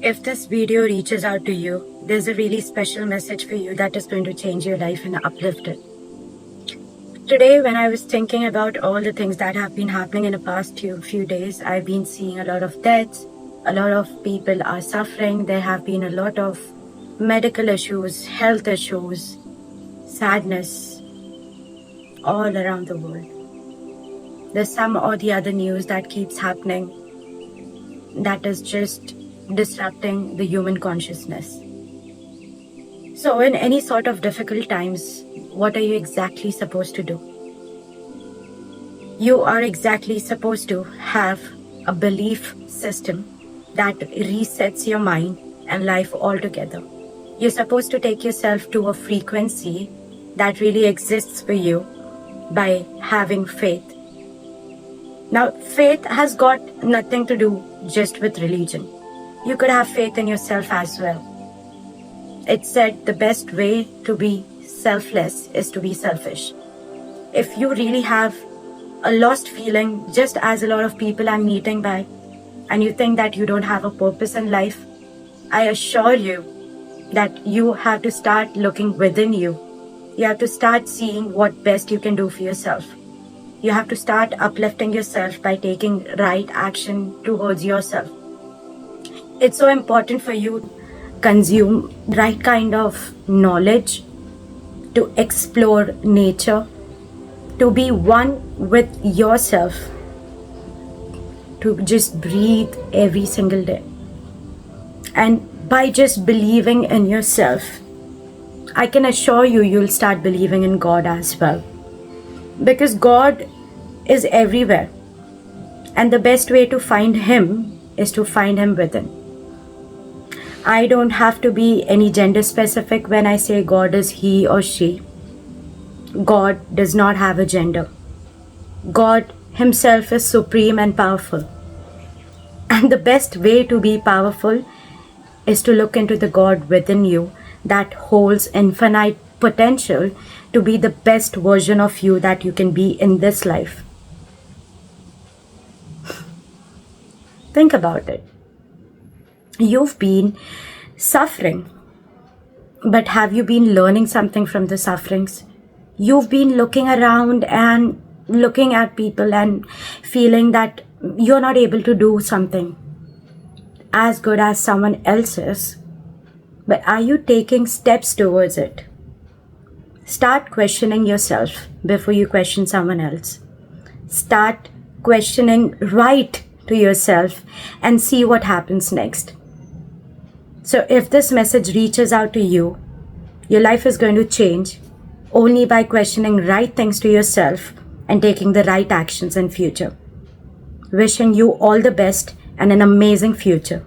If this video reaches out to you, there's a really special message for you that is going to change your life and uplift it. Today, when I was thinking about all the things that have been happening in the past few days, I've been seeing a lot of deaths, a lot of people are suffering, there have been a lot of medical issues, health issues, sadness all around the world. There's some or the other news that keeps happening that is just disrupting the human consciousness. So in any sort of difficult times, what are you exactly supposed to do? You are exactly supposed to have a belief system that resets your mind and life altogether. You're supposed to take yourself to a frequency that really exists for you by having faith. Now, faith has got nothing to do just with religion. You could have faith in yourself as well. It's said the best way to be selfless is to be selfish. If you really have a lost feeling, just as a lot of people I'm meeting by, and you think that you don't have a purpose in life, I assure you that you have to start looking within you. You have to start seeing what best you can do for yourself. You have to start uplifting yourself by taking right action towards yourself. It's so important for you to consume right kind of knowledge, to explore nature, to be one with yourself, to just breathe every single day. And by just believing in yourself, I can assure you, you'll start believing in God as well. Because God is everywhere. And the best way to find Him is to find Him within. I don't have to be any gender specific when I say God is he or she. God does not have a gender. God Himself is supreme and powerful. And the best way to be powerful is to look into the God within you that holds infinite potential to be the best version of you that you can be in this life. Think about it. You've been suffering, but have you been learning something from the sufferings? You've been looking around and looking at people and feeling that you're not able to do something as good as someone else's, but are you taking steps towards it? Start questioning yourself before you question someone else. Start questioning right to yourself and see what happens next. So if this message reaches out to you, your life is going to change only by questioning right things to yourself and taking the right actions in future. Wishing you all the best and an amazing future.